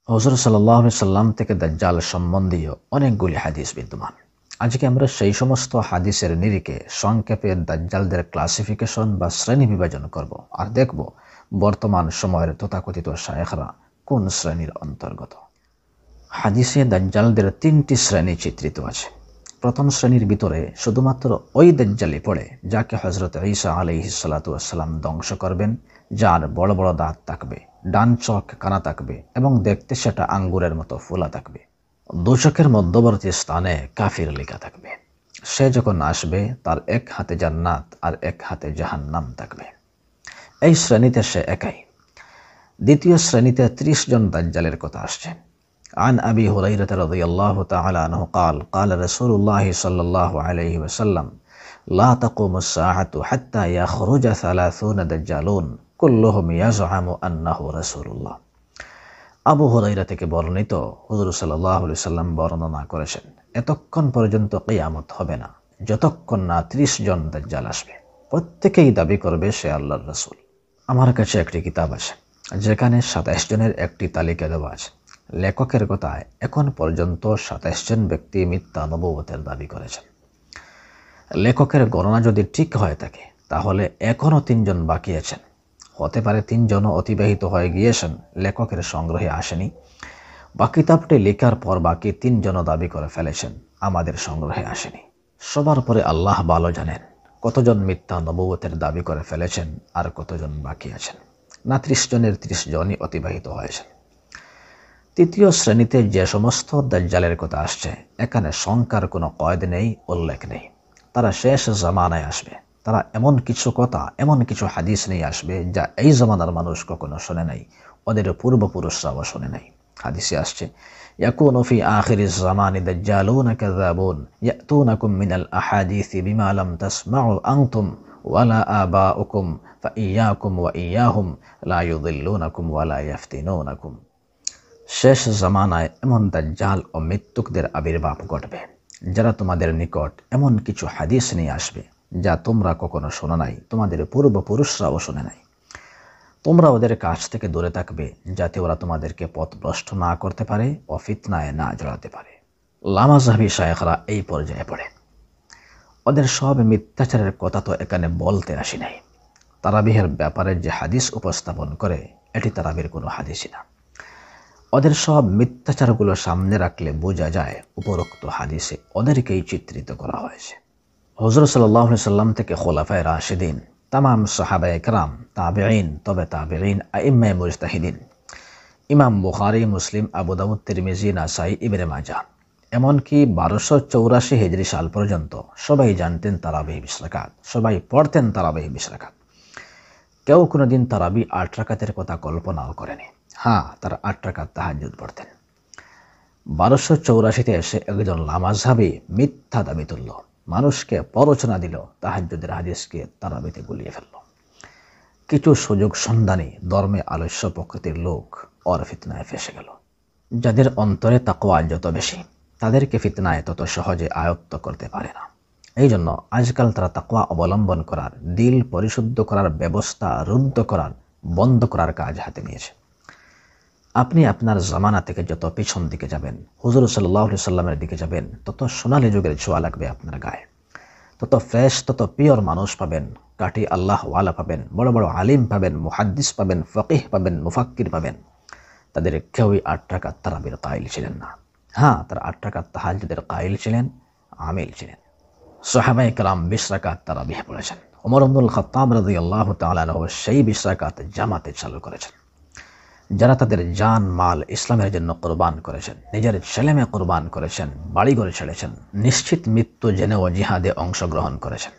হুজুর সাল্লাল্লাহু আলাইহি সাল্লাম থেকে দাজ্জাল সম্বন্ধীয় অনেকগুলি হাদিস বিদ্যমান। আজকে আমরা সেই সমস্ত হাদিসের নিরিখে সংক্ষেপে দাজ্জালদের ক্লাসিফিকেশন বা শ্রেণী বিভাজন করব আর দেখব বর্তমান সময়ের তথাকথিত শায়েখরা কোন শ্রেণীর অন্তর্গত। হাদিসে দাজ্জালদের তিনটি শ্রেণী চিত্রিত আছে। প্রথম শ্রেণীর ভিতরে শুধুমাত্র ওই দাজ্জালই পড়ে যাকে হযরত ঈসা আলাইহিস সালাতু ওয়াস সালাম ধ্বংস করবেন, যার বড় বড় দাঁত থাকবে, ডান চোখ কানা থাকবে এবং দেখতে সেটা আঙ্গুরের মতো ফোলা থাকবে। দোজখের মধ্যবর্তী স্থানে কাফির লেখা থাকবে। সে যখন আসবে তার এক হাতে জান্নাত আর এক হাতে জাহান্নাম থাকবে। এই শ্রেণীতে সে একাই। দ্বিতীয় শ্রেণীতে 30 জন দাজ্জালের কথা আসছে। عن أبي هريرة رضي الله تعالى عنه قال قال رسول الله صلى الله عليه وسلم لا تقوم الساعة حتى يخرج 30 دجالون كلهم يزعم أنه رسول الله। আবু হুরায়রা থেকে বর্ণিত, হুজুর সাল্লাল্লাহু আলাইহি সাল্লাম বর্ণনা করেছেন, এতক্ষণ পর্যন্ত কিয়ামত হবে না যতক্ষণ না 30 জন দাজ্জাল আসবে। প্রত্যেকেই দাবি করবে সে আল্লাহর রাসূল। আমার কাছে একটি কিতাব আছে যেখানে 27 জনের একটি তালিকা দেওয়া আছে। লেখকের কথায় এখন পর্যন্ত 27 জন ব্যক্তি মিথ্যা নবুয়তের দাবি করেছেন। লেখকের গণনা যদি ঠিক হয়ে থাকে তাহলে এখনও 3 জন বাকি আছেন। হতে পারে 3 জনও অতিবাহিত হয়ে গিয়েছেন, লেখকের সংগ্রহে আসেনি, বা কিতাবটি লেখার পর বাকি 3 জনও দাবি করে ফেলেছেন, আমাদের সংগ্রহে আসেনি। সবার পরে আল্লাহ ভালো জানেন কতজন মিথ্যা নবুয়তের দাবি করে ফেলেছেন আর কতজন বাকি আছেন। না 30 জনের 30 জনই অতিবাহিত হয়েছেন। তৃতীয় শ্রেণীতে যে সমস্ত দাজ্জালের কথা আসছে, এখানে সংখ্যার কোনো কয়েদ নেই, উল্লেখ নেই। তারা শেষ জামানায় আসবে। তারা এমন কিছু কথা, এমন কিছু হাদিস নিয়ে আসবে যা এই জামানার মানুষ কখনো শোনে নাই, ওদের পূর্বপুরুষরাও শোনে নাই। হাদিসে আসছে, ইয়াকুনু ফি আখিরিজ জামানি দাজ্জালুন কাযাবুন ইয়াতুনাকুম মিনাল আহাদিসি বিমা লাম তাসমাউ আনতুম ওয়ালা আবাউকুম ফাইয়াকুম ওয়া ইয়াহুম লা ইউযিল্লুনাকুম ওয়ালা ইয়াফতিনুনাকুম। শেষ জামানায় এমন দাজ্জাল ও মৃত্যুকদের আবির্ভাব ঘটবে যারা তোমাদের নিকট এমন কিছু হাদিস নিয়ে আসবে যা তোমরা কখনো শোনো নাই, তোমাদের পূর্বপুরুষরাও শোনে নাই। তোমরা ওদের কাছ থেকে দূরে থাকবে যাতে ওরা তোমাদেরকে পথভ্রষ্ট না করতে পারে ও ফিতনায় না জড়াতে পারে। লামাযহাবী শায়েখরা এই পর্যায়ে পড়ে। ওদের সব মিথ্যাচারের কথা তো এখানে বলতে আসি নাই। তারাবিহের ব্যাপারে যে হাদিস উপস্থাপন করে এটি তারাবির কোনো হাদিসই না। ওদের সব মিথ্যাচারগুলো সামনে রাখলে বোঝা যায় উপরোক্ত হাদিসে ওদেরকেই চিত্রিত করা হয়েছে। হুজুর সাল্লাল্লাহু আলাইহি সাল্লাম থেকে খুলাফায়ে রাশিদিন, তামাম সাহাবায়ে কেরাম, তাবেঈন, তবে তাবেঈন, আইম্মায়ে মুজতাহিদিন, ইমাম বুখারী, মুসলিম, আবু দাউদ, তিরমিজি, নাসাই, ইবনে মাজাহ, এমনকি 1284 হিজরি সাল পর্যন্ত সবাই জানতেন তারাবিহ 20 রাকাত, সবাই পড়তেন তারাবিহ 20 রাকাত। কেউ কোনোদিন তারাবি 8 রাকাতের কথা কল্পনাও করেনি। হ্যাঁ, তারা 8 রাকাত তাহাজ্জুদ পড়তেন। 1284-তে এসে একজন লামাযহাবী মিথ্যা দাবি তুলল, মানুষকে প্ররোচনা দিল, তাহাজ্জুদের হাদিসকে তারাবিতে গুলিয়ে ফেলল। কিছু সুযোগ সন্ধানী ধর্মে আলস্য প্রকৃতির লোক ওর ফিতনায় ফেসে গেল। যাদের অন্তরে তাকওয়া যত বেশি, তাদেরকে ফিতনায় তত সহজে আয়ত্ত করতে পারে না। এই জন্য আজকাল তারা তাকওয়া অবলম্বন করার, দিল পরিশুদ্ধ করার ব্যবস্থা রুদ্ধ করার, বন্ধ করার কাজ হাতে নিয়েছে। আপনি আপনার জামানা থেকে যত পিছন দিকে যাবেন, হুজুর সাল্লাল্লাহু আলাইহি সাল্লামের দিকে যাবেন, তত সোনালী যুগের ছোঁয়া লাগবে আপনার গায়ে। তত ফ্রেশ, তত পিওর মানুষ পাবেন, কাটি আল্লাহওয়ালা পাবেন, বড় বড় আলিম পাবেন, মুহাদ্দিস পাবেন, ফকিহ পাবেন, মুফাক্কির পাবেন। তাদের কেউই 8 রাকাত তারাবির কাইল ছিলেন না। হ্যাঁ, তারা 8 রাকাত তাহাজ্জুদের কাইল ছিলেন, আমিল ছিলেন। সাহাবায়ে কেরাম 20 রাকাত তারাবিহ পড়েছেন। ওমর ইবনুল খাত্তাব রাদিয়াল্লাহু তাআলা আনহু সেই 20 রাকাত জামাতে চালু করেছেন। যারা তাদের জান মাল ইসলামের জন্য কোরবান করেছেন, নিজের ছেলেমেয়ে কোরবান করেছেন, বাড়িঘর ছেড়েছেন, নিশ্চিত মৃত্যু জেনেও জিহাদে অংশগ্রহণ করেছেন,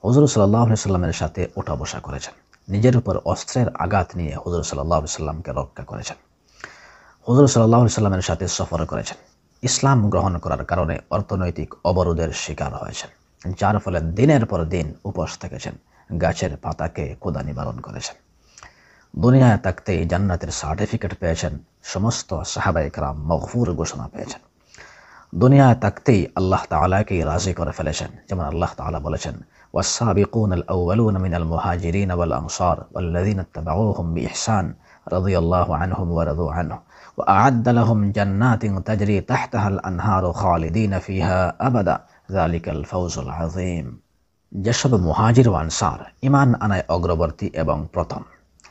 হুজুর সাল্লাল্লাহু আলাইহি সাল্লামের সাথে ওঠা বসা করেছেন, নিজের উপর অস্ত্রের আঘাত নিয়ে হুজুর সাল্লাল্লাহু আলাইহি সাল্লামকে রক্ষা করেছেন, হুজুর সাল্লাল্লাহু আলাইহি সাল্লামের সাথে সফর করেছেন, ইসলাম গ্রহণ করার কারণে অর্থনৈতিক অবরোধের শিকার হয়েছেন, যার ফলে দিনের পর দিন উপোস থেকেছেন, গাছের পাতাকে ক্ষুধা নিবারণ করেছেন। দুনিয়ায় থাকতেই জান্নাতের সার্টিফিকেট পেয়েছেন, সমস্ত সাহাবায়ে কেরাম মাগফুর ঘোষণা পেয়েছেন। দুনিয়ায় থাকতেই আল্লাহ তাআলাকে রাজি করে ফেলেছেন, যেমন আল্লাহ তাআলা বলেছেন, ওয়াস-সাবিকুন আল-আউওয়ালুন মিনাল মুহাজিরিন ওয়াল আনসার ওয়াল্লাযীনা ইত্তাবাউহুম বিইহসান রাদিয়াল্লাহু আনহুম ওয়া রাদু আনহু وأعد لهم جنات تجري تحتها الأنهار خالدين فيها أبدا ذلك الفوز العظيم। যেসব মুহাজির ও আনসার ঈমান আনায় অগ্রবর্তী এবং প্রথম,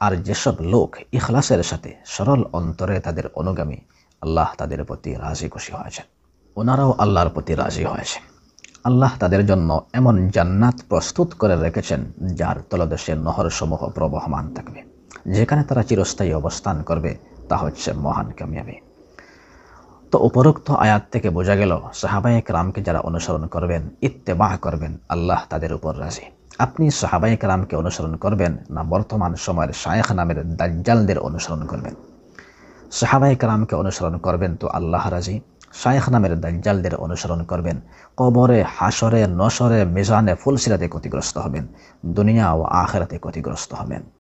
আর যেসব লোক ইখলাসের সাথে সরল অন্তরে তাদের অনুগামী, আল্লাহ তাদের প্রতি রাজি খুশি হয়েছেন, ওনারাও আল্লাহর প্রতি রাজি হয়েছে। আল্লাহ তাদের জন্য এমন জান্নাত প্রস্তুত করে রেখেছেন যার তলদেশে নহরসমূহ প্রবহমান থাকবে, যেখানে তারা চিরস্থায়ী অবস্থান করবে। তা হচ্ছে মহান কামিয়াবি। তো উপরোক্ত আয়াত থেকে বোঝা গেল সাহাবায়ে কেরামকে যারা অনুসরণ করবেন, ইত্তেবা করবেন, আল্লাহ তাদের উপর রাজি। আপনি সাহাবায়ে কেরামকে অনুসরণ করবেন না বর্তমান সময়ের শায়েখ নামের দাজ্জালদের অনুসরণ করবেন? সাহাবায়ে কেরামকে অনুসরণ করবেন তো আল্লাহ রাজি, শায়েখ নামের দাজ্জালদের অনুসরণ করবেন, কবরে, হাসরে, নসরে, মিজানে, ফুলসিরাতে ক্ষতিগ্রস্ত হবেন, দুনিয়া ও আখিরাতে ক্ষতিগ্রস্ত হবেন।